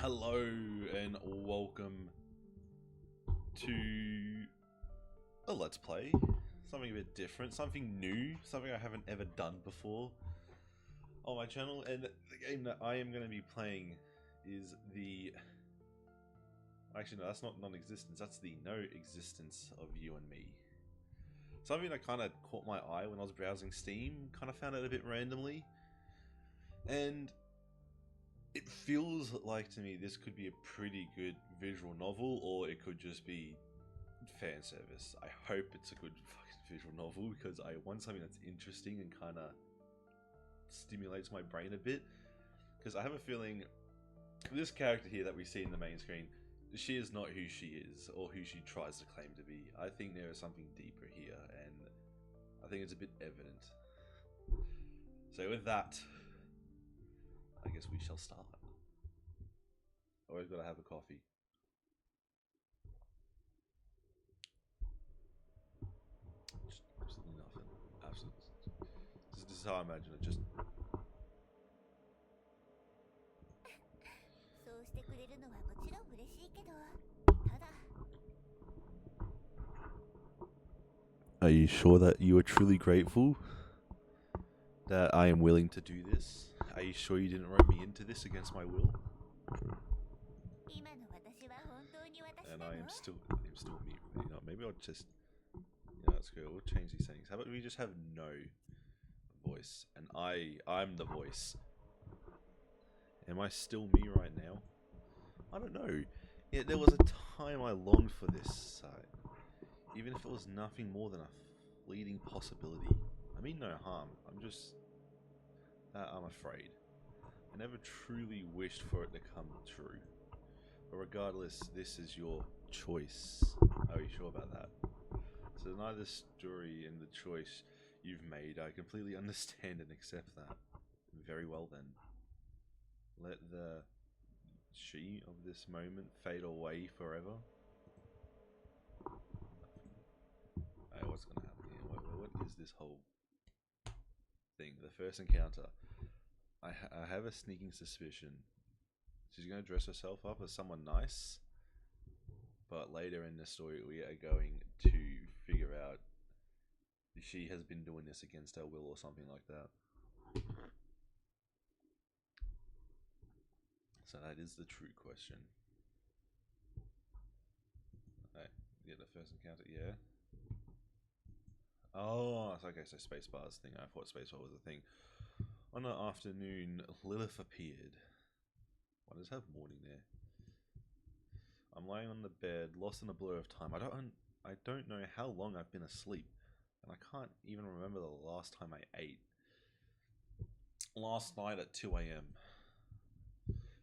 Hello and welcome to a Let's Play. Something a bit different, something new, something I haven't ever done before on my channel. And the game that I am going to be playing is the... Actually no, that's not non-existence, that's the no existence of you and me. Something that kind of caught my eye when I was browsing Steam, kind of found it a bit randomly. And it feels like to me this could be a pretty good visual novel, or it could just be fan service. I hope it's a good fucking visual novel because I want something that's interesting and kind of stimulates my brain a bit. Because I have a feeling this character here that we see in the main screen, she is not who she is or who she tries to claim to be. I think there is something deeper here, and I think it's a bit evident. So with that, I guess we shall start. Always gotta have a coffee. Just absolutely nothing. Absolutely. This is how I imagine it. Just. Are you sure that you are truly grateful that I am willing to do this? Are you sure you didn't rope me into this against my will? And I am still me. You know, maybe I'll just, let's go. We'll change these settings. How about we just have no voice, and I'm the voice. Am I still me right now? I don't know. Yeah, there was a time I longed for this, even if it was nothing more than a fleeting possibility. I mean no harm. I'm afraid. I never truly wished for it to come true. But regardless, this is your choice. Are you sure about that? So neither story and the choice you've made, I completely understand and accept that. Very well then. Let the she of this moment fade away forever. Hey, what's gonna happen here? What is this whole thing? The first encounter. I have a sneaking suspicion she's going to dress herself up as someone nice, but later in the story we are going to figure out if she has been doing this against her will or something like that. So that is the true question. Alright, yeah, the first encounter, yeah. Oh, okay, so Spacebar's thing. I thought Spacebar was a thing. On an afternoon, Lilith appeared. Why does it have morning there? I'm lying on the bed, lost in a blur of time. I don't know how long I've been asleep, and I can't even remember the last time I ate. Last night at 2 AM.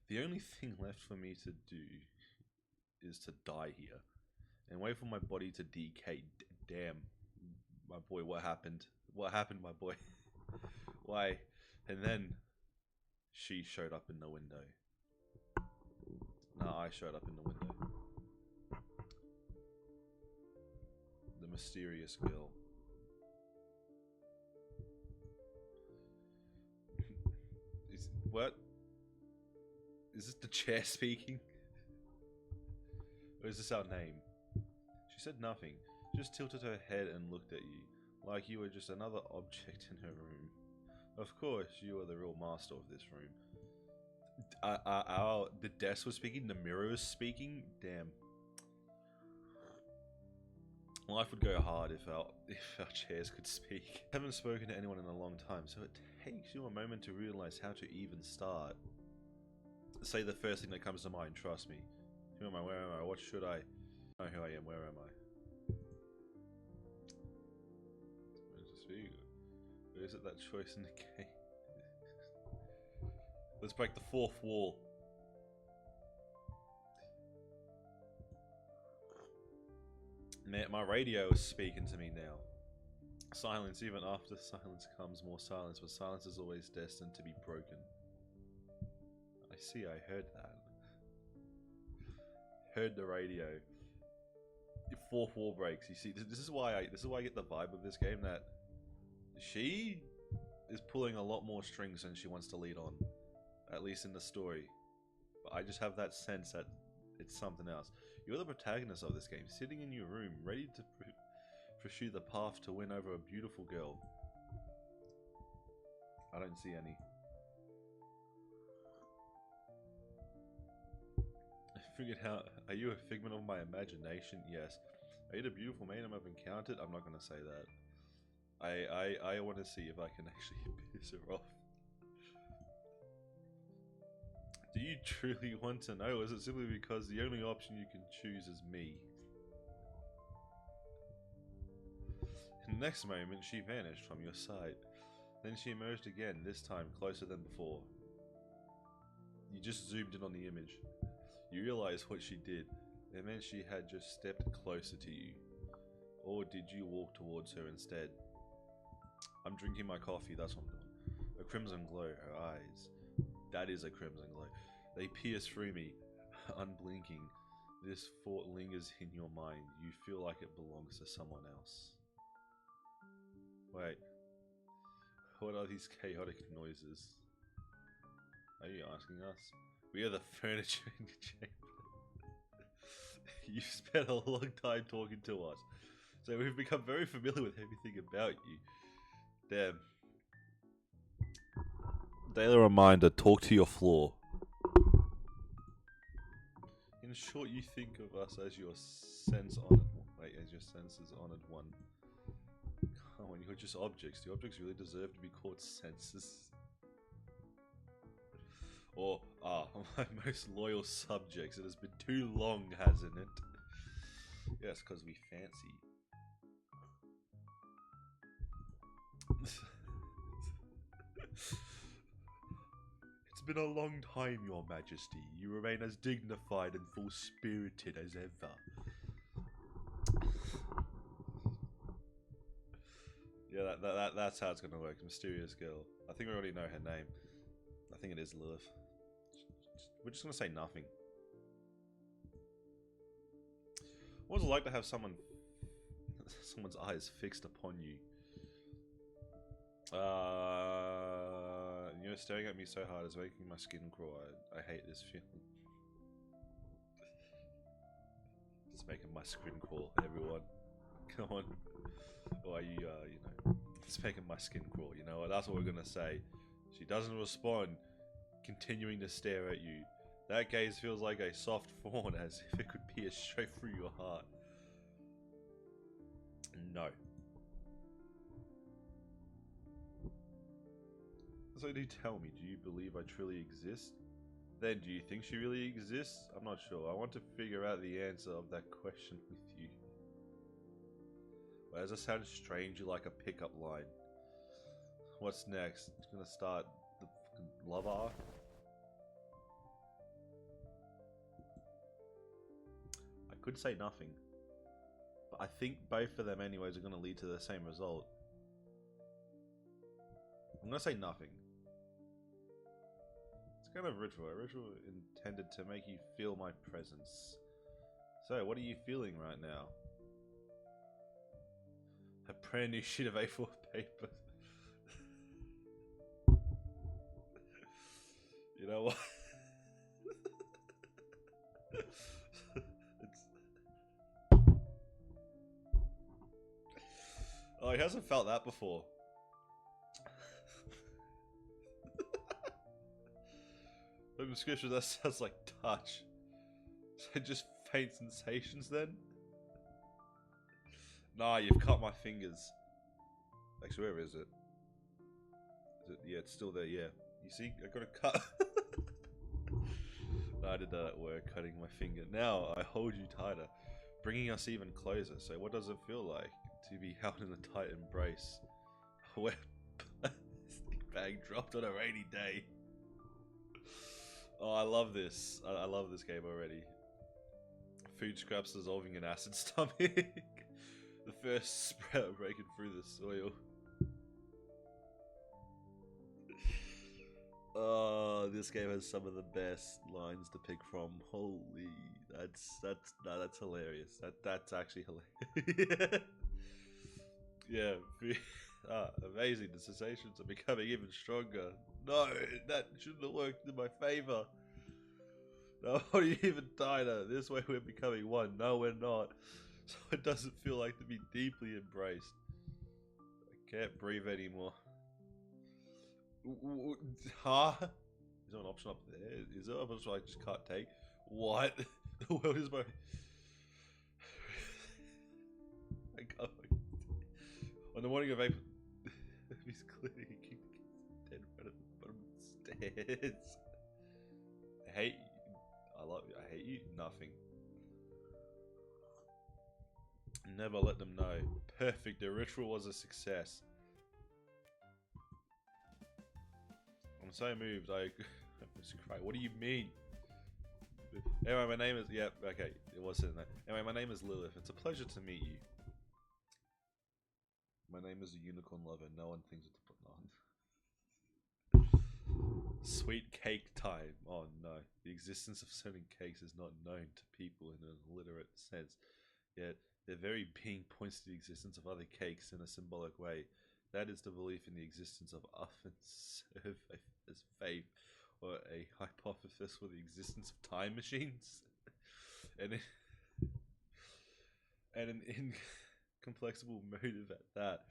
The only thing left for me to do is to die here and wait for my body to decay. Damn, my boy, what happened? What happened, my boy? Why? And then she showed up in the window. No, I showed up in the window. The mysterious girl. What? Is this the chair speaking? Or is this our name? She said nothing, just tilted her head and looked at you, like you were just another object in her room. Of course, you are the real master of this room. The desk was speaking, the mirror was speaking. Damn. Life would go hard if our chairs could speak. I haven't spoken to anyone in a long time, so it takes you a moment to realize how to even start. Say the first thing that comes to mind, trust me. Who am I? Where am I? What should I know who I am? Where am I? Where's the speaker? Or is it that choice in the game? Let's break the fourth wall. My radio is speaking to me now. Silence, even after silence comes more silence, but silence is always destined to be broken. I see, I heard that. Heard the radio. The fourth wall breaks. You see, this is why I get the vibe of this game that she is pulling a lot more strings than she wants to lead on, at least in the story. But I just have that sense that it's something else. You're the protagonist of this game, sitting in your room, ready to pursue the path to win over a beautiful girl. I don't see any. I figured out, are you a figment of my imagination? Yes. Are you the beautiful maiden I've encountered? I'm not going to say that. I want to see if I can actually piss her off. Do you truly want to know, or is it simply because the only option you can choose is me? In the next moment, she vanished from your sight. Then she emerged again, this time closer than before. You just zoomed in on the image. You realized what she did. It meant she had just stepped closer to you. Or did you walk towards her instead? I'm drinking my coffee, that's what I'm doing. A crimson glow, her eyes. That is a crimson glow. They pierce through me, unblinking. This thought lingers in your mind. You feel like it belongs to someone else. Wait. What are these chaotic noises? Are you asking us? We are the furniture in your chamber. You've spent a long time talking to us, so we've become very familiar with everything about you. Damn. Daily reminder, talk to your floor. In short, you think of us as your as your senses honored one. Come on, you're just objects. Do objects really deserve to be called senses? Or, my most loyal subjects. It has been too long, hasn't it? Yes, because we fancy. It's been a long time, Your Majesty. You remain as dignified and full-spirited as ever. Yeah, that's how it's gonna work. Mysterious girl. I think we already know her name. I think it is Lilith. We're just gonna say nothing. What was it like to have someone's eyes fixed upon you? You're staring at me so hard it's making my skin crawl. I hate this feeling. It's making my skin crawl, everyone. Come on. Or you know, it's making my skin crawl, you know what? That's what we're gonna say. She doesn't respond, continuing to stare at you. That gaze feels like a soft fawn, as if it could pierce straight through your heart. No. So do tell me, do you believe I truly exist? Then do you think she really exists? I'm not sure. I want to figure out the answer of that question with you. Why does it sound strangely like a pickup line? What's next? It's gonna start the fucking love arc? I could say nothing. But I think both of them anyways are gonna lead to the same result. I'm gonna say nothing. It's kind of ritual. A ritual intended to make you feel my presence. So, what are you feeling right now? A brand new sheet of A4 paper. You know what? Oh, he hasn't felt that before. From the description, that sounds like touch. So just faint sensations then? Nah, you've cut my fingers. Actually, where is it? Yeah, it's still there, yeah. You see, I got a cut. No, I did that at work, cutting my finger. Now, I hold you tighter, bringing us even closer. So what does it feel like to be held in a tight embrace? A wet plastic bag dropped on a rainy day. Oh, I love this. I love this game already. Food scraps dissolving in acid stomach. The first sprout breaking through the soil. Oh, this game has some of the best lines to pick from. Holy, that's hilarious. That's actually hilarious. Yeah, amazing. The sensations are becoming even stronger. No, that shouldn't have worked in my favor. Oh, you even tighter. This way we're becoming one. No, we're not. So it doesn't feel like to be deeply embraced. I can't breathe anymore. Huh? Is there an option up there? Is there an option I just can't take? What? The world is my... I can't... On the morning of April... He's clearly dead right at the bottom of the stairs. I hate you. I love you. I hate you. Nothing. Never let them know. Perfect. The ritual was a success. I'm so moved. I almost cry. What do you mean? Anyway, my name is... Yep, okay. It was in there. Anyway, my name is Lilith. It's a pleasure to meet you. My name is a unicorn lover. No one thinks it's put on. Sweet cake time. Oh no. The existence of certain cakes is not known to people in an illiterate sense. Yet, their very being points to the existence of other cakes in a symbolic way. That is the belief in the existence of often served as faith, or a hypothesis for the existence of time machines, and an incomplexible motive at that,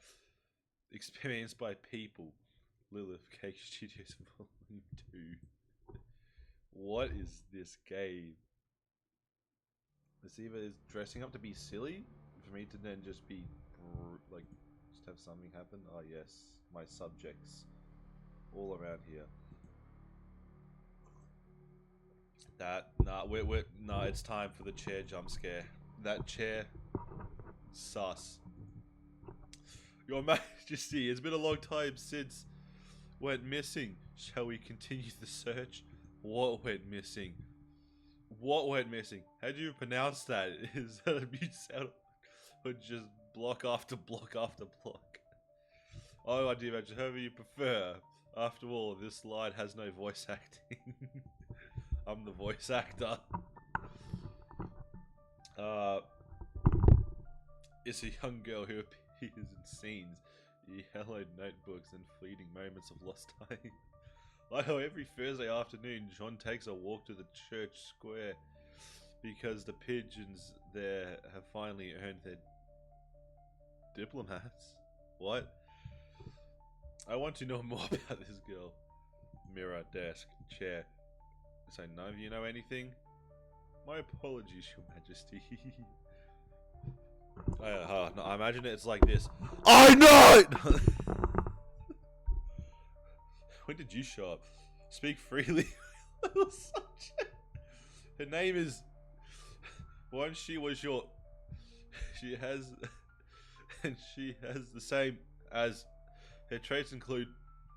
experienced by people. Lilith Cake Studios Volume 2. What is this game? This either is dressing up to be silly, for me to then just be like, just have something happen. Oh yes, my subjects all around here. Nah, it's time for the chair jump scare. That chair, sus. Your Majesty, it's been a long time since went missing. Shall we continue the search? What went missing? What went missing? How do you pronounce that? Is that a mute sound? Or just block after block after block? Oh, I do imagine, however you prefer. After all, this slide has no voice acting. I'm the voice actor. It's a young girl who appears in scenes, yellowed notebooks, and fleeting moments of lost time. Like how every Thursday afternoon, John takes a walk to the church square because the pigeons there have finally earned their diplomats. What? I want to know more about this girl. Mirror, desk, chair. So none of you know anything? My apologies, Your Majesty. No, I imagine it's like this. I know! When did you show up? Speak freely. Her name is... Once she was your... She has... And she has the same as... Her traits include...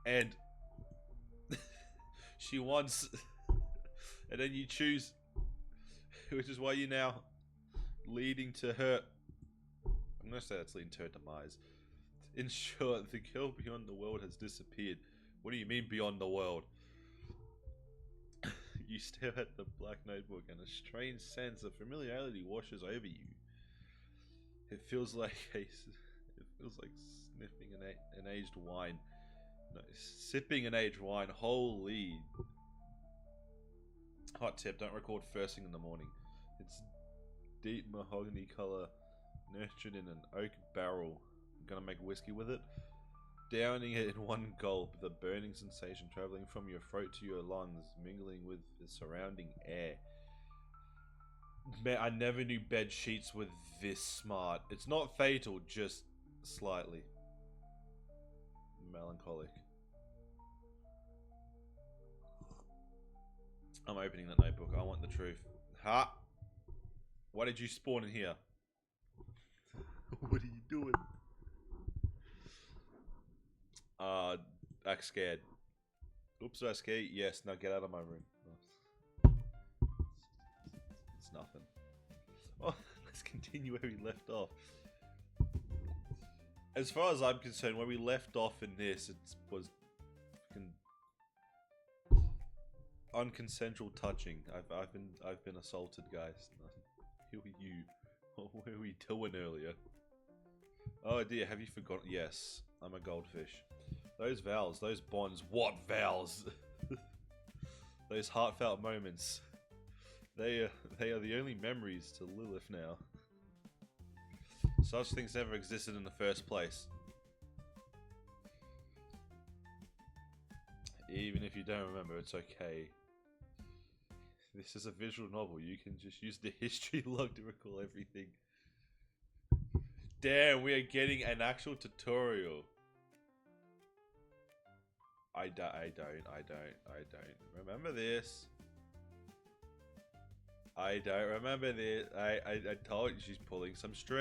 And... She wants... And then you choose... Which is why you're now... Leading to her... I'm gonna say that's leading to her demise. In short, the girl beyond the world has disappeared. What do you mean beyond the world? You stare at the black notebook and a strange sense of familiarity washes over you. It feels like sniffing an aged wine. No, sipping an aged wine. Holy. Hot tip, don't record first thing in the morning. It's deep mahogany color, nurtured in an oak barrel. I'm gonna make whiskey with it. Downing it in one gulp, the burning sensation traveling from your throat to your lungs, mingling with the surrounding air. Man, I never knew bed sheets were this smart. It's not fatal, just slightly melancholic. I'm opening that notebook. I want the truth. Ha! Why did you spawn in here? What are you doing? Act scared. Oops, did I scare you? Yes, now get out of my room. It's nothing. Oh, let's continue where we left off. As far as I'm concerned, where we left off in this, it was unconsensual touching. I've been assaulted, guys. Who are you? What were we doing earlier? Oh dear, have you forgotten? Yes, I'm a goldfish. Those vows, those bonds, what vows? Those heartfelt moments. They are the only memories to Lilith now. Such things never existed in the first place. Even if you don't remember, it's okay. This is a visual novel. You can just use the history log to recall everything. Damn, we are getting an actual tutorial. I don't remember this. I don't remember this. I told you she's pulling some strings.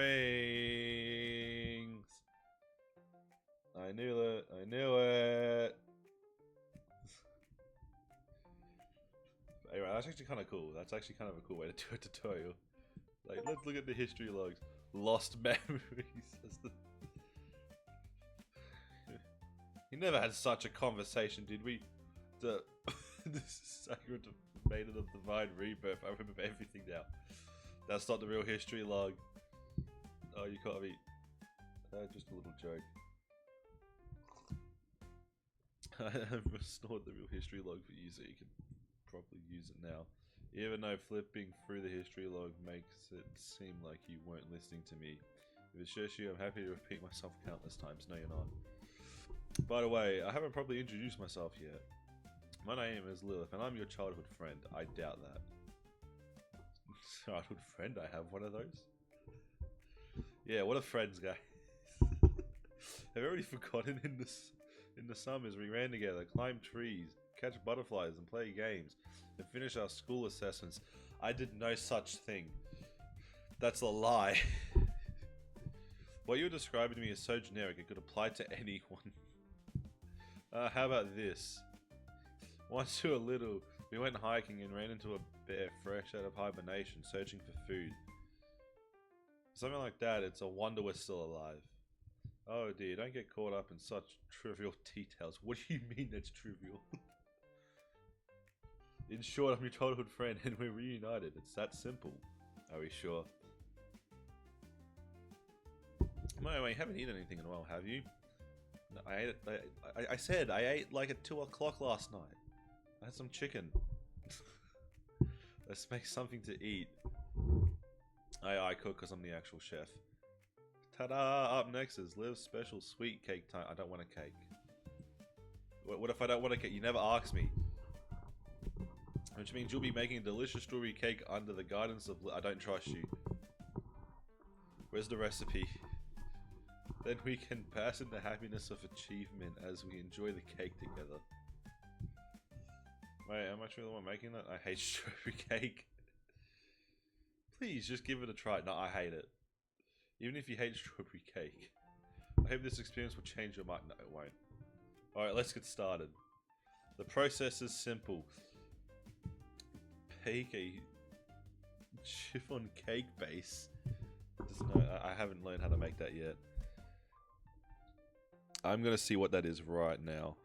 I knew it. I knew it. Anyway, that's actually kind of cool. That's actually kind of a cool way to do a tutorial. Like, let's look at the history logs. Lost memories. We never had such a conversation, did we? This is Sacred Maiden of Divine Rebirth. I remember everything now. That's not the real history log. Oh, you caught me. Just a little joke. I've restored the real history log for you so you can properly use it now. Even though flipping through the history log makes it seem like you weren't listening to me. If it's just you, I'm happy to repeat myself countless times. No, you're not. By the way, I haven't probably introduced myself yet. My name is Lilith, and I'm your childhood friend. I doubt that. Childhood friend? I have one of those? Yeah, what are friends, guys? I've already forgotten in the summers we ran together, climbed trees, catch butterflies, and play games, and finish our school assessments. I did no such thing. That's a lie. What you're describing to me is so generic it could apply to anyone. How about this? Once we were little, we went hiking and ran into a bear fresh out of hibernation, searching for food. Something like that, it's a wonder we're still alive. Oh dear, don't get caught up in such trivial details. What do you mean that's trivial? In short, I'm your childhood friend and we're reunited. It's that simple. Are we sure? No, you haven't eaten anything in a while, have you? No, I said I ate like at 2 o'clock last night. I had some chicken. Let's make something to eat. I cook because I'm the actual chef. Ta-da! Up next is Liv's special sweet cake time. I don't want a cake. What if I don't want a cake? You never asked me. Which means you'll be making a delicious strawberry cake under the guidance of I don't trust you. Where's the recipe? Then we can bask in the happiness of achievement as we enjoy the cake together. Wait, am I truly the one making that? I hate strawberry cake. Please, just give it a try. No, I hate it. Even if you hate strawberry cake. I hope this experience will change your mind. No, it won't. Alright, let's get started. The process is simple. Bake a chiffon cake base. No, I haven't learned how to make that yet. I'm gonna see what that is right now.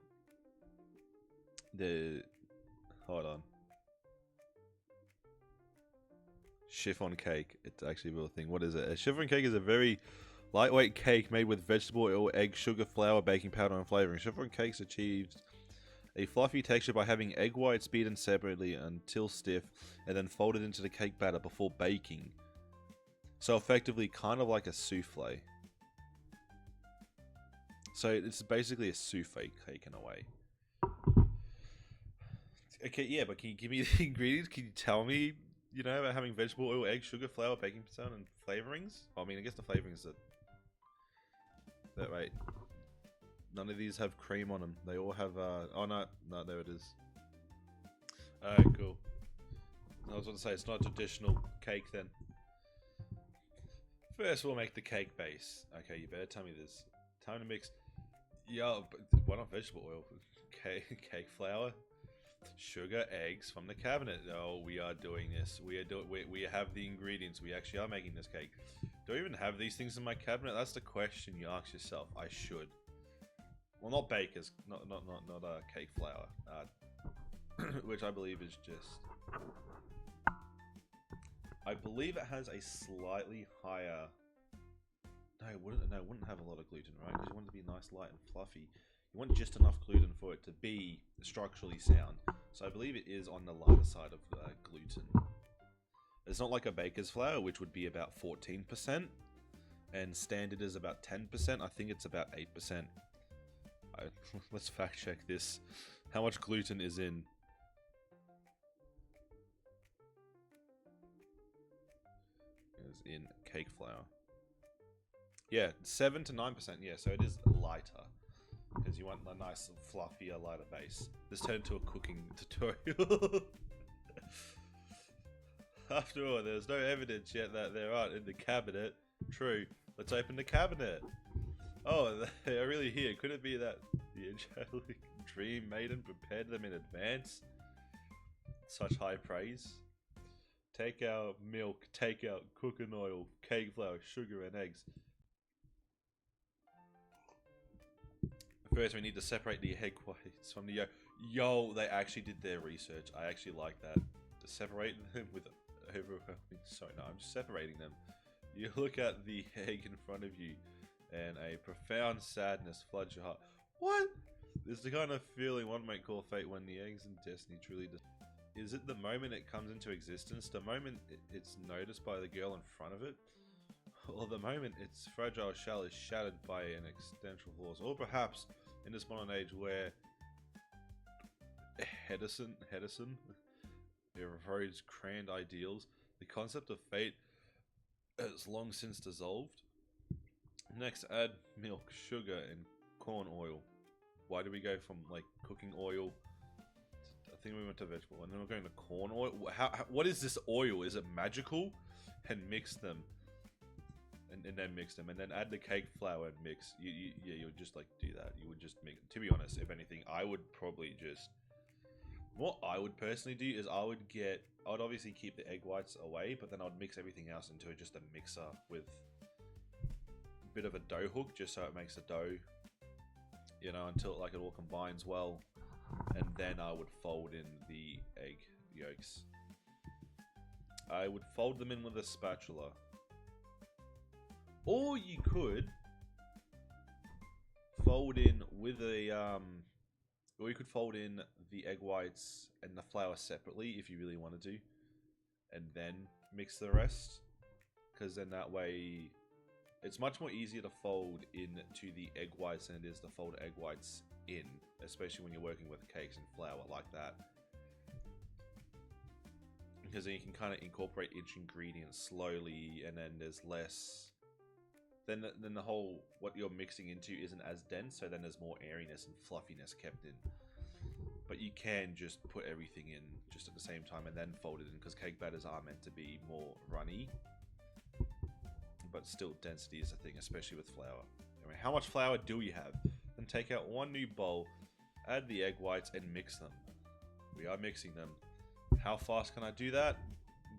Hold on. Chiffon cake. It's actually a real thing. What is it? A chiffon cake is a very lightweight cake made with vegetable oil, egg, sugar, flour, baking powder, and flavoring. Chiffon cakes achieved a fluffy texture by having egg whites beaten separately until stiff and then folded into the cake batter before baking. So effectively kind of like a souffle. So it's basically a souffle cake in a way. Okay, yeah, but can you give me the ingredients? Can you tell me, you know, about having vegetable oil, egg, sugar, flour, baking powder, and flavorings? I mean, I guess the flavorings that right. None of these have cream on them. They all have, oh no, there it is. Alright, cool. I was going to say, it's not a traditional cake then. First, we'll make the cake base. Okay, you better tell me this. Time to mix. Yeah, but why not vegetable oil? Cake flour, sugar, eggs from the cabinet. Oh, we are doing this. We have the ingredients. We actually are making this cake. Do I even have these things in my cabinet? That's the question you ask yourself. I should. Well, not bakers, not cake flour, which I believe is just. I believe it has a slightly higher. No, it wouldn't have a lot of gluten, right? Because you want it to be nice, light, and fluffy. You want just enough gluten for it to be structurally sound. So I believe it is on the lighter side of gluten. It's not like a baker's flour, which would be about 14%, and standard is about 10%. I think it's about 8%. Let's fact check this. How much gluten is in? Is in cake flour. Yeah, 7 to 9%. Yeah, so it is lighter because you want a nice, fluffier, lighter base. This turned into a cooking tutorial. After all, there's no evidence yet that there aren't in the cabinet. True. Let's open the cabinet. Oh, they are really here. Could it be that the angelic dream maiden prepared them in advance? Such high praise. Take out milk, take out cooking oil, cake flour, sugar, and eggs. First, we need to separate the egg whites from the yolk. Yo, they actually did their research. I actually like that. To separate them with overwhelming. Sorry, no, I'm just separating them. You look at the egg in front of you, and a profound sadness floods your heart. What? This is the kind of feeling one might call fate when the eggs in destiny truly. Is it the moment it comes into existence? The moment it's noticed by the girl in front of it? Or the moment its fragile shell is shattered by an existential force? Or perhaps in this modern age where Hedison erodes grand ideals, the concept of fate has long since dissolved. Next, add milk, sugar, and corn oil. Why do we go from like cooking oil? I think we went to vegetable, and then we're going to corn oil. What is this oil? Is it magical? And mix them, and then mix them, and then add the cake flour and mix. You would just like do that. You would just mix. To be honest, if anything, I would probably just. What I would personally do is I would obviously keep the egg whites away, but then I'd mix everything else into just a mixer with a bit of a dough hook, just so it makes the dough, you know, until like it all combines well, and then I would fold in the egg yolks. I would fold them in with a spatula, or you could fold in with a or you could fold in the egg whites and the flour separately if you really wanted to, and then mix the rest, because then that way it's much more easier to fold into the egg whites than it is to fold egg whites in, especially when you're working with cakes and flour like that, because then you can kind of incorporate each ingredient slowly, and then there's less. Then the whole, what you're mixing into isn't as dense, so then there's more airiness and fluffiness kept in. But you can just put everything in just at the same time and then fold it in, because cake batters are meant to be more runny. But still, density is a thing, especially with flour. Anyway, how much flour do we have? Then take out one new bowl, add the egg whites, and mix them. We are mixing them. How fast can I do that?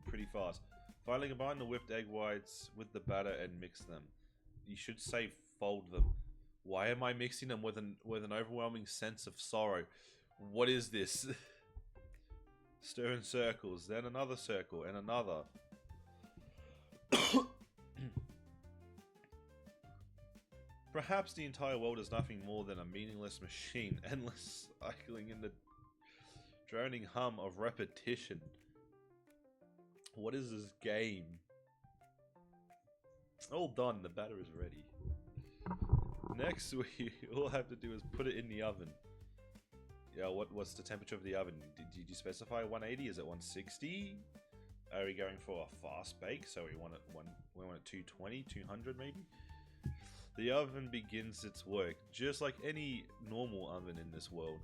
Pretty fast. Finally, combine the whipped egg whites with the batter and mix them. You should say fold them. Why am I mixing them with an overwhelming sense of sorrow? What is this? Stir in circles, then another circle, and another. Perhaps the entire world is nothing more than a meaningless machine, endless cycling in the droning hum of repetition. What is this game? All done, the batter is ready. Next, we all have to do is put it in the oven. Yeah, what's the temperature of the oven? Did you specify 180? Is it 160? Are we going for a fast bake? So we want it 220, 200 maybe? The oven begins its work, just like any normal oven in this world.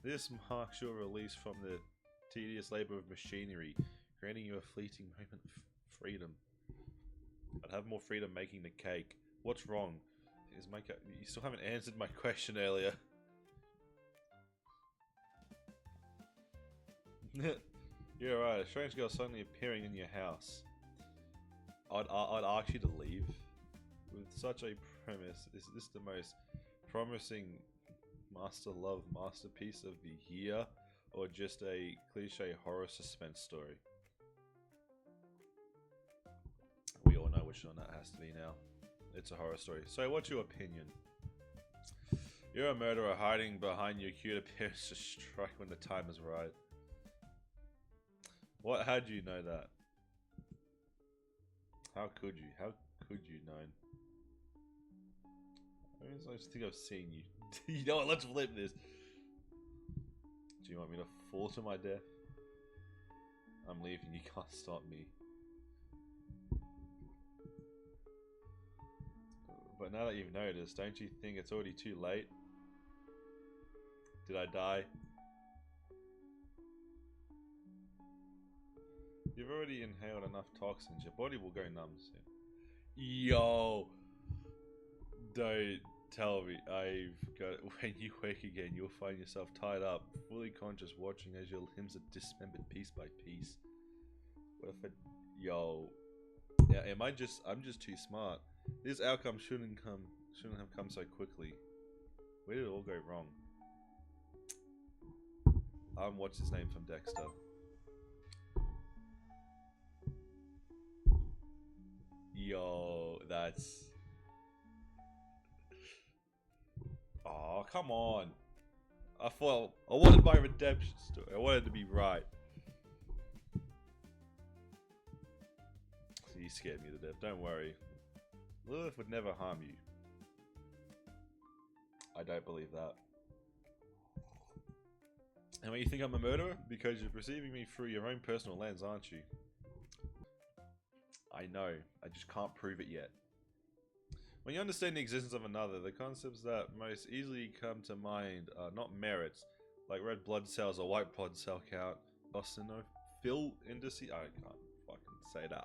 This marks your release from the tedious labor of machinery, granting you a fleeting moment of freedom. I'd have more freedom making the cake. What's wrong? You still haven't answered my question earlier. You're right. A strange girl suddenly appearing in your house. I'd ask you to leave. With such a premise, is this the most promising masterpiece of the year, or just a cliche horror suspense story? We all know which one that has to be now. It's a horror story. So what's your opinion? You're a murderer hiding behind your cute appearance to strike when the time is right. What? How do you know that? How could you? How could you, Nine? I just think I've seen you. You know what? Let's flip this. Do you want me to fall to my death? I'm leaving. You can't stop me. But now that you've noticed, don't you think it's already too late? Did I die? You've already inhaled enough toxins. Your body will go numb soon. Yo! Don't tell me. I've got. When you wake again, you'll find yourself tied up, fully conscious, watching as your limbs are dismembered piece by piece. What if it? Yo. Yeah, I'm just too smart. This outcome shouldn't have come so quickly. Where did it all go wrong? What's his name from Dexter? Yo, that's... Oh, come on. I wanted my redemption story. I wanted to be right. You scared me to death. Don't worry. Lilith would never harm you. I don't believe that. And when you think I'm a murderer? Because you're perceiving me through your own personal lens, aren't you? I know. I just can't prove it yet. When you understand the existence of another, the concepts that most easily come to mind are not merits, like red blood cells or white blood cell count, eosinophil indices. I can't fucking say that.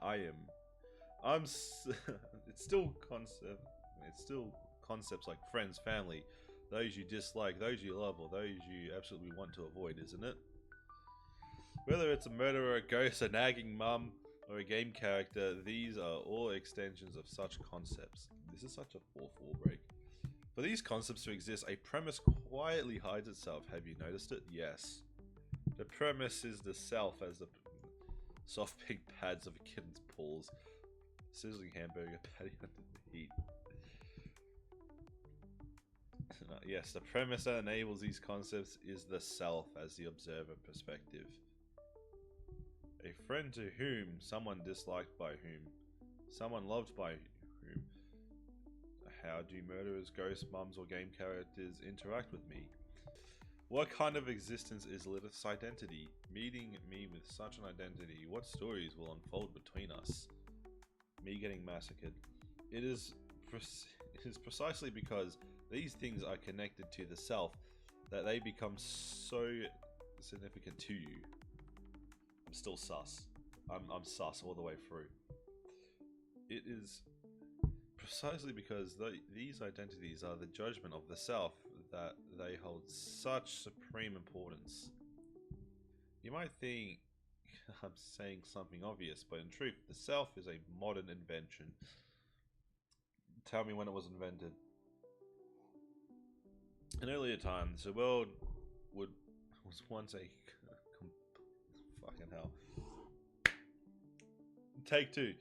It's still concepts like friends, family, those you dislike, those you love, or those you absolutely want to avoid, isn't it? Whether it's a murderer, a ghost, a nagging mum, or a game character, these are all extensions of such concepts. This is such a 4-4 break. For these concepts to exist, a premise quietly hides itself. Have you noticed it? Yes. The premise is the self as the soft pink pads of a kitten's paws. Sizzling hamburger patty under the heat. Yes, the premise that enables these concepts is the self as the observer perspective. A friend to whom, someone disliked by whom, someone loved by whom. How do murderers, ghosts, mums, or game characters interact with me? What kind of existence is Lilith's identity? Meeting me with such an identity, what stories will unfold between us? Me getting massacred. It is precisely because these things are connected to the self that they become so significant to you. I'm still sus. I'm sus all the way through. It is precisely because these identities are the judgment of the self that they hold such supreme importance. You might think I'm saying something obvious, but in truth, the self is a modern invention. Tell me when it was invented. In earlier times, the world was once a... fucking hell. Take two.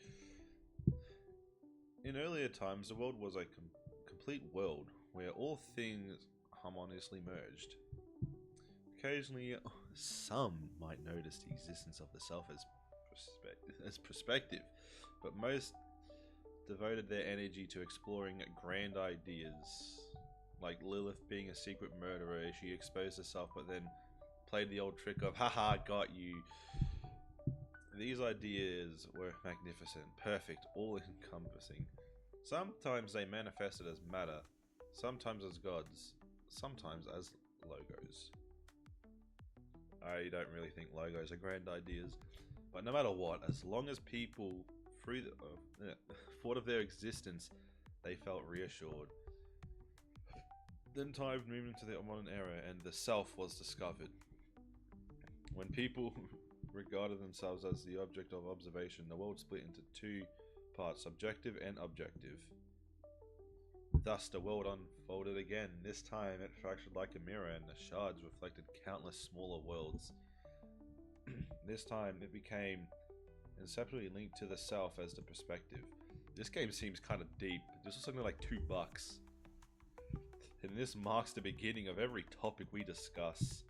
In earlier times, the world was a complete world where all things harmoniously merged. Occasionally, some might notice the existence of the self as perspective, but most devoted their energy to exploring grand ideas. Like Lilith being a secret murderer, she exposed herself but then played the old trick of, haha, got you. These ideas were magnificent, perfect, all-encompassing. Sometimes they manifested as matter, sometimes as gods, sometimes as logos. I don't really think logos are grand ideas, but no matter what, as long as people thought of their existence, they felt reassured. Then time moved into the modern era and the self was discovered. When people regarded themselves as the object of observation, the world split into two parts, subjective and objective. Thus the world unfolded again. This time it fractured like a mirror and the shards reflected countless smaller worlds. This time it became inseparably linked to the self as the perspective. This game seems kind of deep. This was something like $2. And this marks the beginning of every topic we discuss.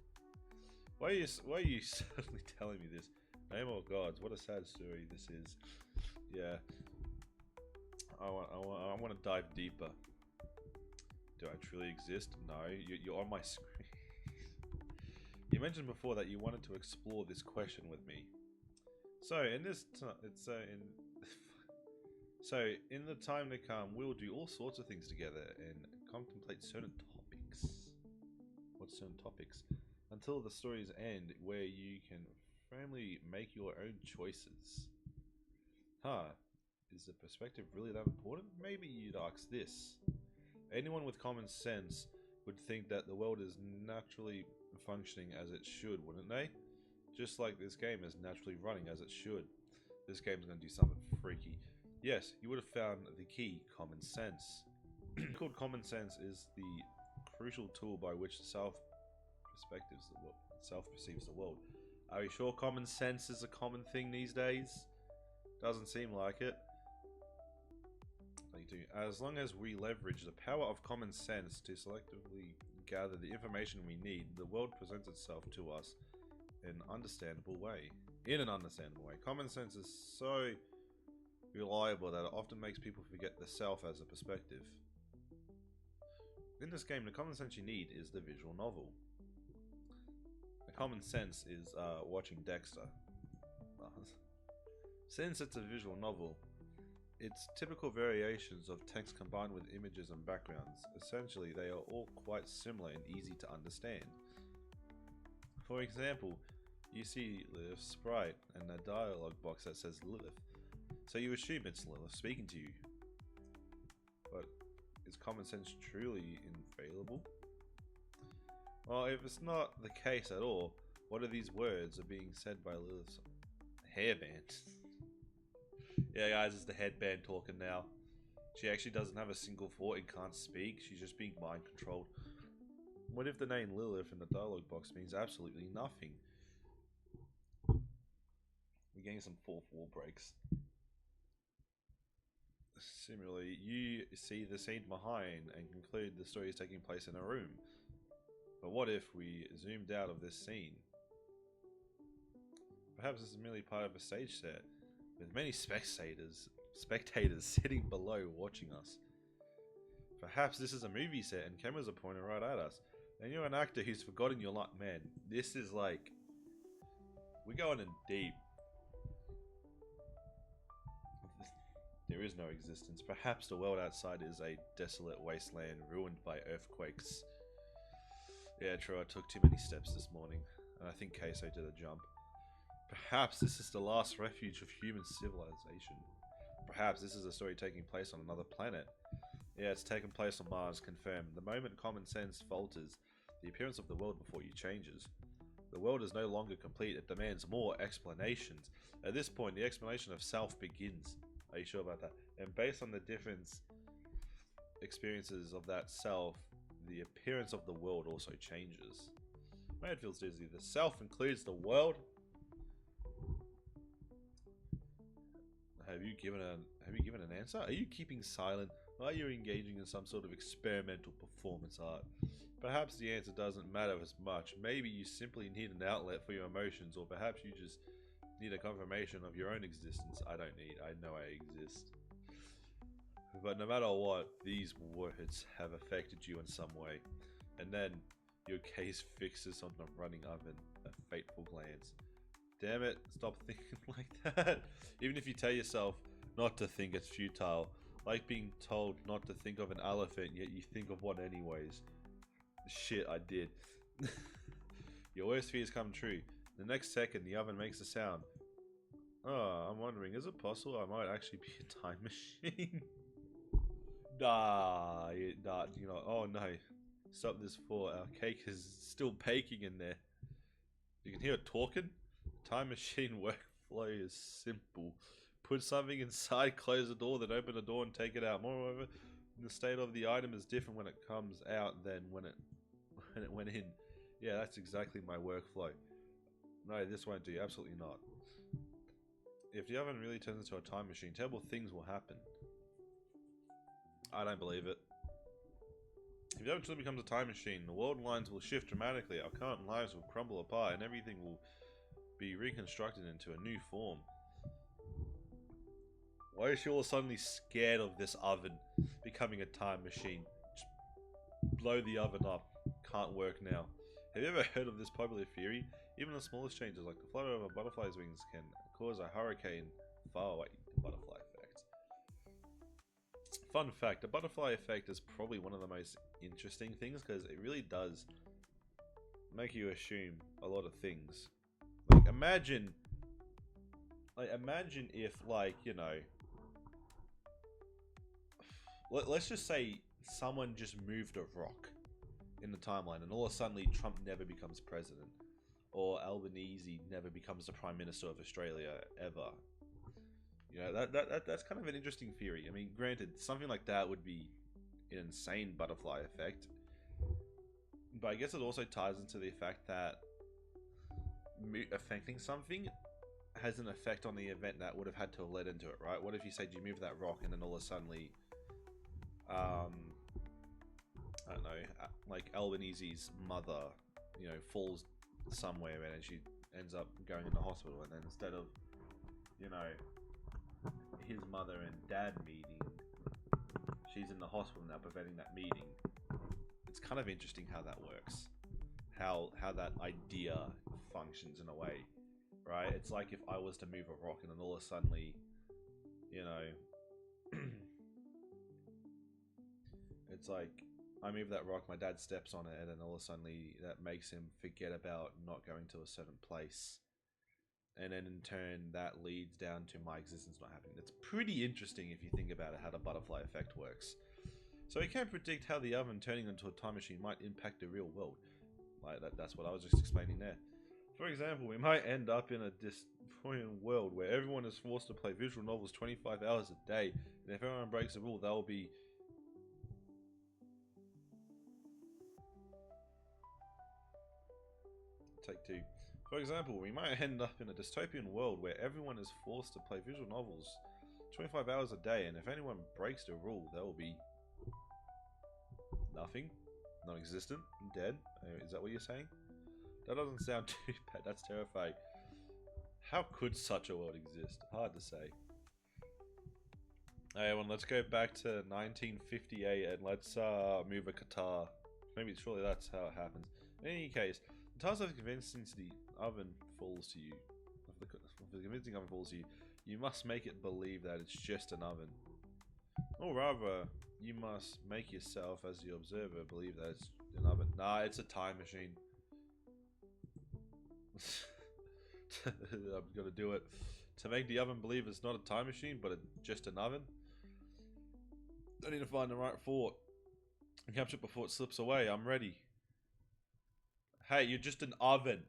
Why are you suddenly telling me this? Name of gods, what a sad story this is. Yeah. I want to dive deeper. Do I truly exist? No, you're on my screen. You mentioned before that you wanted to explore this question with me. So in this, so in the time to come, we'll do all sorts of things together and contemplate certain topics. What certain topics? Until the stories end, where you can firmly make your own choices. Huh? Is the perspective really that important? Maybe you'd ask this. Anyone with common sense would think that the world is naturally functioning as it should, wouldn't they? Just like this game is naturally running as it should. This game's going to do something freaky. Yes, you would have found the key, common sense. Called common sense is the crucial tool by which self perceives the world. Are you sure common sense is a common thing these days? Doesn't seem like it. As long as we leverage the power of common sense to selectively gather the information we need, the world presents itself to us in an understandable way. Common sense is so reliable that it often makes people forget the self as a perspective. In this game, the common sense you need is the visual novel. The common sense is watching Dexter. Since it's a visual novel, it's typical variations of text combined with images and backgrounds. Essentially, they are all quite similar and easy to understand. For example, you see Lilith's sprite and a dialogue box that says Lilith, so you assume it's Lilith speaking to you. But is common sense truly infallible? Well, if it's not the case at all, what are these words are being said by Lilith's hairband? Yeah, guys, it's the headband talking now. She actually doesn't have a single thought and can't speak. She's just being mind controlled. What if the name Lilith in the dialogue box means absolutely nothing? We're getting some fourth wall breaks. Similarly, you see the scene behind and conclude the story is taking place in a room. But what if we zoomed out of this scene? Perhaps this is merely part of a stage set, with many spectators sitting below watching us. Perhaps this is a movie set and cameras are pointing right at us, and you're an actor who's forgotten your luck. Man, this is like, we're going in deep. There is no existence. Perhaps the world outside is a desolate wasteland ruined by earthquakes. Yeah, true, I took too many steps this morning, and I think Queso did a jump. Perhaps this is the last refuge of human civilization. Perhaps this is a story taking place on another planet. Yeah, it's taken place on Mars, confirmed. The moment common sense falters, the appearance of the world before you changes. The world is no longer complete, it demands more explanations. At this point, the explanation of self begins. Are you sure about that? And based on the different experiences of that self, the appearance of the world also changes. Man, it feels dizzy. The self includes the world. Have you given an answer? Are you keeping silent? Are you engaging in some sort of experimental performance art? Perhaps the answer doesn't matter as much. Maybe you simply need an outlet for your emotions, or perhaps you just need a confirmation of your own existence. I know I exist. But no matter what, these words have affected you in some way. And then your gaze fixes on the running oven, a fateful glance. Damn it, stop thinking like that. Even if you tell yourself not to think, it's futile. Like being told not to think of an elephant, yet you think of one anyways. Shit, I did. Your worst fears come true. The next second, the oven makes a sound. Oh, I'm wondering, is it possible I might actually be a time machine? Nah, you know, oh no. Stop this for our cake is still baking in there. You can hear it talking? Time machine workflow is simple. Put something inside, close the door, then open the door and take it out. Moreover, the state of the item is different when it comes out than when it went in. Yeah, that's exactly my workflow. No, this won't do. Absolutely not. If the oven really turns into a time machine, terrible things will happen. I don't believe it. If the oven truly becomes a time machine, the world lines will shift dramatically, our current lives will crumble apart, and everything will be reconstructed into a new form. Why is she all suddenly scared of this oven becoming a time machine? Just blow the oven up. Can't work now. Have you ever heard of this popular theory? Even the smallest changes, like the flutter of a butterfly's wings, can cause a hurricane far away. The butterfly effect. Fun fact, the butterfly effect is probably one of the most interesting things because it really does make you assume a lot of things. Like imagine if, like, you know, let's just say someone just moved a rock in the timeline and all of a sudden Trump never becomes president, or Albanese never becomes the Prime Minister of Australia ever. You know, that's kind of an interesting theory. I mean, granted, something like that would be an insane butterfly effect, but I guess it also ties into the fact that affecting something has an effect on the event that would have had to have led into it, right? What if you said you move that rock and then all of a sudden, I don't know, like Albanese's mother, you know, falls somewhere and she ends up going in the hospital, and then instead of, you know, his mother and dad meeting, she's in the hospital now, preventing that meeting. It's kind of interesting how that works, how that idea functions in a way, right? It's like if I was to move a rock and then all of a sudden, you know, it's like I move that rock, my dad steps on it, and then all of a sudden that makes him forget about not going to a certain place. And then in turn, that leads down to my existence not happening. It's pretty interesting if you think about it, how the butterfly effect works. So you can't predict how the oven turning into a time machine might impact the real world. Like that's what I was just explaining there. For example, we might end up in a dystopian world where everyone is forced to play visual novels 25 hours a day, and if everyone breaks the rule, they'll be... Take two. For example, we might end up in a dystopian world where everyone is forced to play visual novels 25 hours a day, and if anyone breaks the rule, they will be nothing, non-existent, dead. Is that what you're saying? That doesn't sound too bad. That's terrifying. How could such a world exist? Hard to say. Hey, well, let's go back to 1958 and let's move a guitar. Maybe surely that's how it happens. In any case, the task of convincing the oven falls to you. If the convincing oven falls to you, you must make it believe that it's just an oven. Or rather, you must make yourself, as the observer, believe that it's an oven. Nah, it's a time machine. I'm gonna do it. To make the oven believe it's not a time machine, but just an oven. I need to find the right thought and capture it before it slips away. I'm ready. Hey, you're just an oven.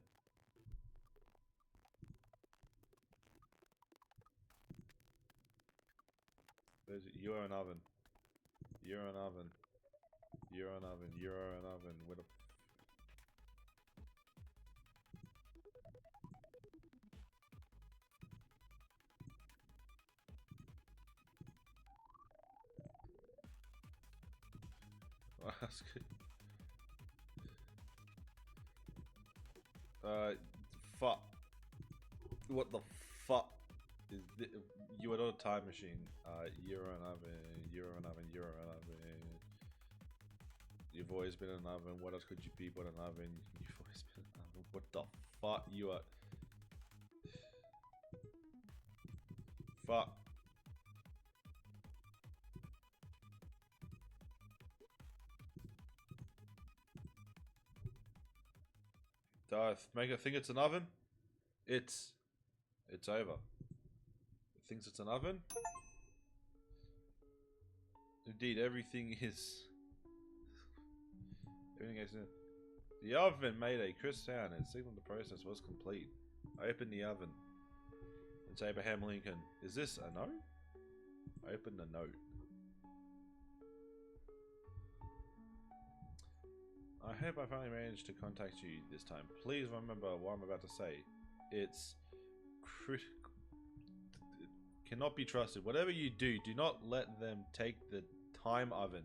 You are an oven. You're an oven. You're an oven. You're an oven. With a... Oh, that's good. Fuck. What the fuck is this? You are not a time machine. You're an oven. You're an oven. You're an oven. You've always been an oven. What else could you be but an oven? You've always been an oven. What the fuck? You are... Fuck. Darth, make it think it's an oven? It's over. It thinks it's an oven? Indeed, everything is... Everything is... The oven made a crisp sound and signaled the process was complete. I opened the oven. It's Abraham Lincoln. Is this a note? I opened the note. I hope I finally managed to contact you this time. Please remember what I'm about to say. It's critical. It cannot be trusted. Whatever you do, do not let them take the time oven.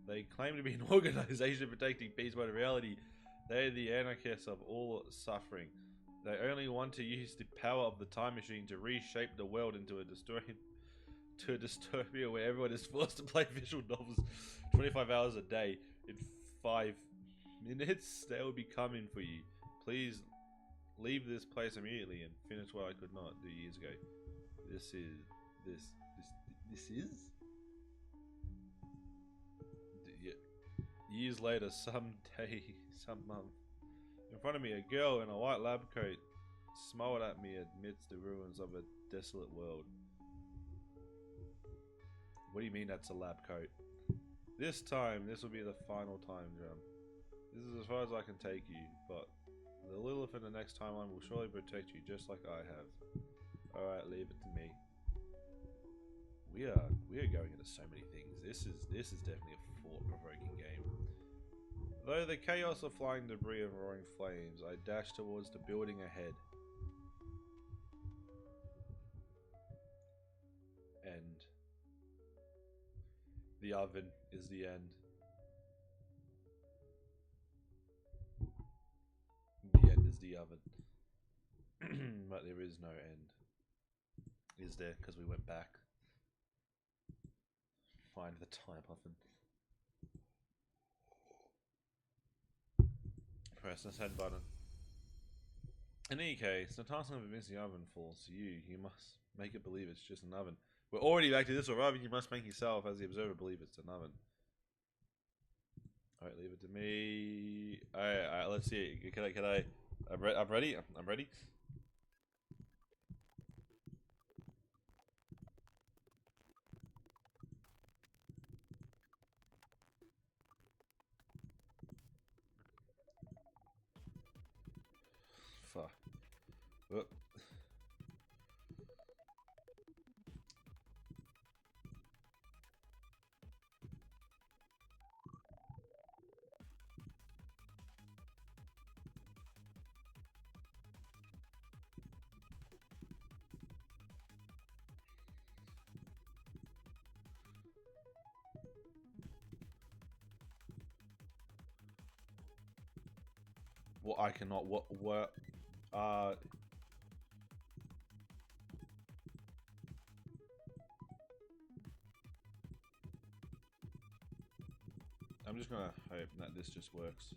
They claim to be an organization protecting peace, but in reality, they are the anarchists of all suffering. They only want to use the power of the time machine to reshape the world into a to a dystopia where everyone is forced to play visual novels 25 hours a day in 5 minutes. They will be coming for you. Please leave this place immediately and finish what I could not do years ago. This is years later, some day, some month. In front of me, a girl in a white lab coat smiled at me amidst the ruins of a desolate world. What do you mean that's a lab coat? This time, this will be the final time, Jam. This is as far as I can take you, but the Lilith in the next timeline will surely protect you just like I have. Alright, leave it to me. We are going into so many things. This is definitely a thought-provoking game. Though the chaos of flying debris and roaring flames, I dash towards the building ahead. And the oven is the end. The end is the oven. But there is no end. Is there? Because we went back. Find the time oven. Press the send button. In any case, the task of convincing the oven falls to you. You must make it believe it's just an oven. We're already back to this, or rather, you must make yourself, as the observer, believe it's an oven. Alright, leave it to me. Alright, let's see. Can I? I'm ready. I'm ready. Fuck. Oh. Well, I cannot. What? I'm just gonna hope that this just works.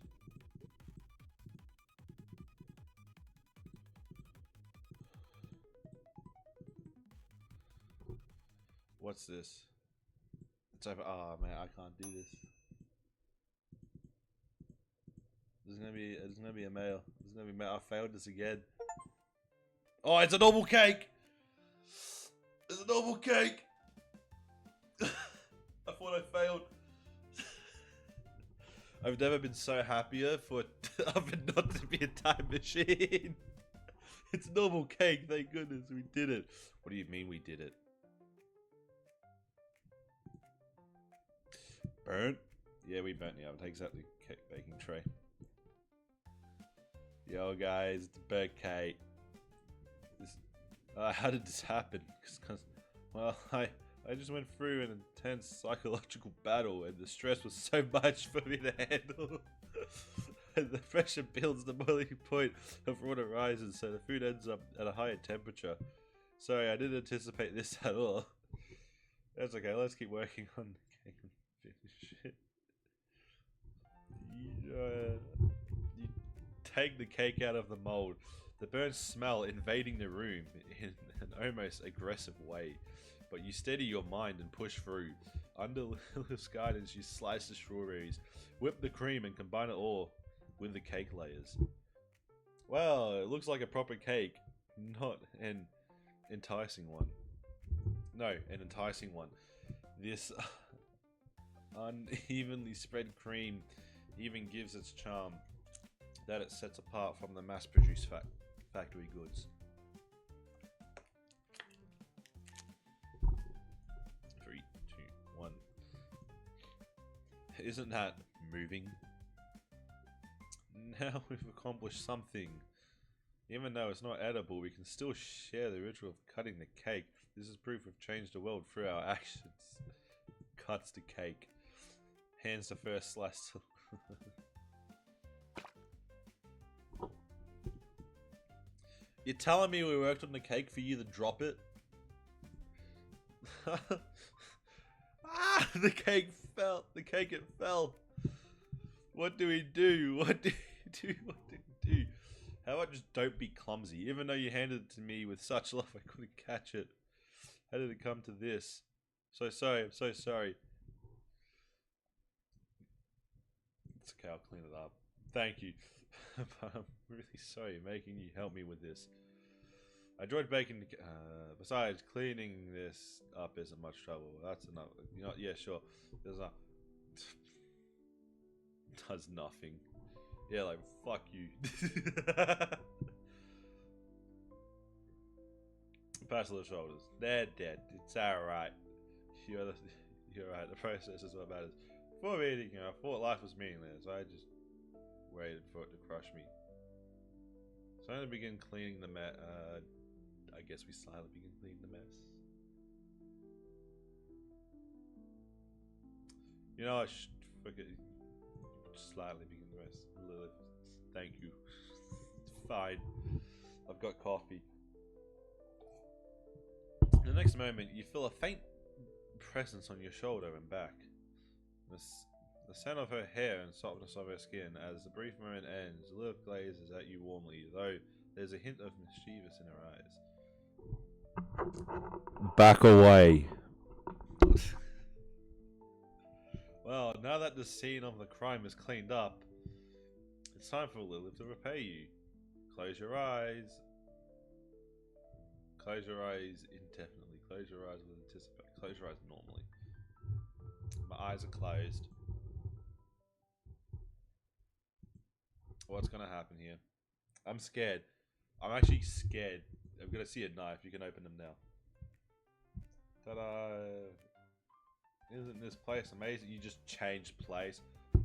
What's this? It's over. Oh man, I can't do this. There's gonna be a mail. There's gonna be mail. I failed this again. Oh, it's a normal cake. It's a normal cake. I thought I failed. I've never been so happier for oven not to be a time machine. It's normal cake. Thank goodness we did it. What do you mean we did it? Burnt? Yeah, we burnt the oven. Takes out the cake baking tray. Yo guys, the burnt cake. How did this happen? Cause, well, I just went through an intense psychological battle, and the stress was so much for me to handle. And the pressure builds, the boiling point of water rises, so the food ends up at a higher temperature. Sorry, I didn't anticipate this at all. That's okay, let's keep working on the cake and finish it. You take the cake out of the mold, the burnt smell invading the room in an almost aggressive way. But you steady your mind and push through. Under Lilith's guidance, you slice the strawberries, whip the cream, and combine it all with the cake layers. Well, it looks like a proper cake, not an enticing one. No, an enticing one. This unevenly spread cream even gives its charm that it sets apart from the mass-produced factory goods. 3, 2, 1. Isn't that moving? Now we've accomplished something. Even though it's not edible, we can still share the ritual of cutting the cake. This is proof we've changed the world through our actions. Cuts the cake. Hands the first slice. You're telling me we worked on the cake for you to drop it? Ah, the cake fell. The cake, it fell. What do we do? What do we do? What do we do? How about just don't be clumsy? Even though you handed it to me with such love, I couldn't catch it. How did it come to this? So sorry. I'm so sorry. It's okay. I'll clean it up. Thank you. But I'm really sorry making you help me with this. I enjoyed baking. Besides, cleaning this up isn't much trouble. That's enough. You know, yeah, sure. There's not. Does nothing. Yeah, like fuck you. Pass the shoulders. They're dead. It's alright. You're right. The process is what matters. Before eating, I thought life was meaningless. I just waited for it to crush me. So I'm gonna begin cleaning the mess. I guess we silently begin cleaning the mess. You know, I should forget. Slightly begin the mess. Thank you. It's fine. I've got coffee. In the next moment, you feel a faint presence on your shoulder and back. The scent of her hair and softness of her skin. As the brief moment ends, the look glazes at you warmly, though there's a hint of mischievous in her eyes. Back away. Well, now that the scene of the crime is cleaned up, it's time for Lilith to repay you. Close your eyes. Close your eyes indefinitely. Close your eyes with anticipation. Close your eyes normally. My eyes are closed. What's gonna happen here? I'm scared. I'm actually scared. I'm gonna see a knife. You can open them now. Ta-da! Isn't this place amazing? You just changed place. I'm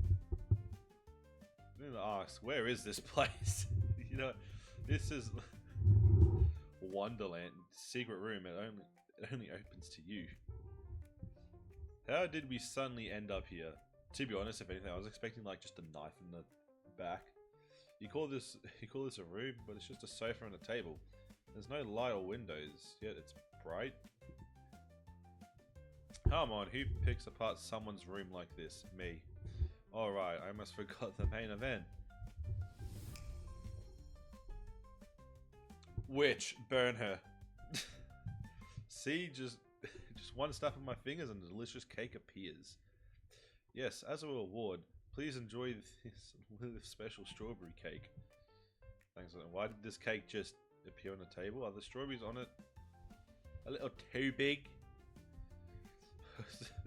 gonna ask, where is this place? You know, this is Wonderland. Secret room. It only opens to you. How did we suddenly end up here? To be honest, if anything, I was expecting like just a knife in the back. You call this a room, but it's just a sofa and a table. There's no light or windows, yet it's bright. Come on, who picks apart someone's room like this? Me. Alright, I almost forgot the main event. Witch, burn her. See, just one snap of my fingers and a delicious cake appears. Yes, as a reward, please enjoy this special strawberry cake. Thanks. Why did this cake just appear on the table? Are the strawberries on it a little too big?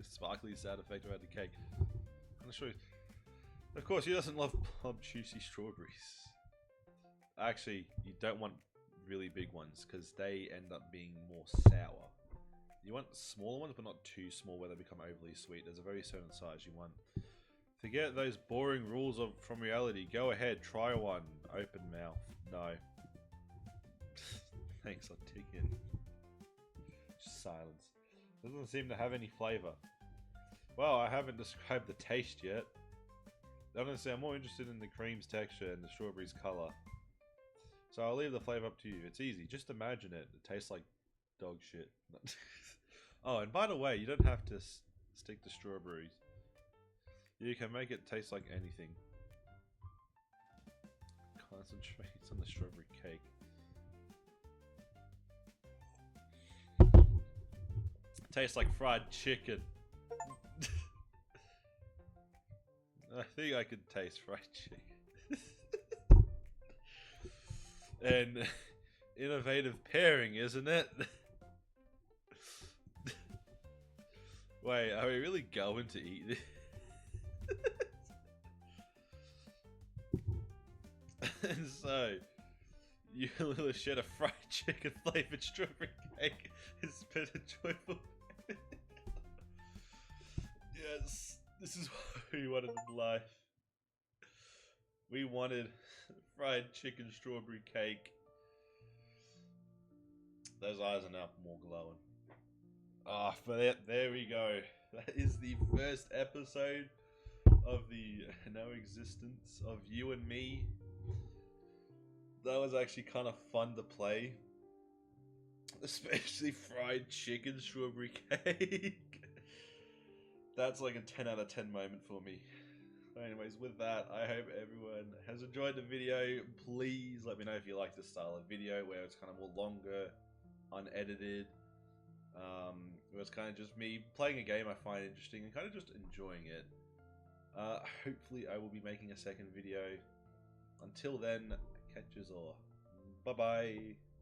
Sparkly sound effect around the cake. I'm sure. Of course, he doesn't love plump, juicy strawberries. Actually, you don't want really big ones because they end up being more sour. You want smaller ones, but not too small where they become overly sweet. There's a very certain size you want. Forget those boring rules from reality. Go ahead, try one. Open mouth. No. Thanks, I'll take it. Just silence. Doesn't seem to have any flavor. Well, I haven't described the taste yet. Honestly, I'm more interested in the cream's texture and the strawberry's color. So I'll leave the flavor up to you. It's easy. Just imagine it. It tastes like dog shit. Oh, and by the way, you don't have to stick to strawberries. You can make it taste like anything. Concentrates on the strawberry cake. Tastes like fried chicken. I think I could taste fried chicken. And innovative pairing, isn't it? Wait, are we really going to eat this? And so, you little shed of fried chicken flavored strawberry cake has been a joyful. Yes, this is what we wanted in life. We wanted fried chicken strawberry cake. Those eyes are now more glowing. Ah, but there we go. That is the first episode of the NOexisteNs of you and me. That was actually kind of fun to play. especially fried chicken strawberry cake. That's like a 10 out of 10 moment for me. Anyways, with that, I hope everyone has enjoyed the video. Please let me know if you like this style of video where it's kind of more longer, unedited. It was kind of just me playing a game I find interesting and kind of just enjoying it. Hopefully I will be making a second video. Until then, catch yous all. Bye bye.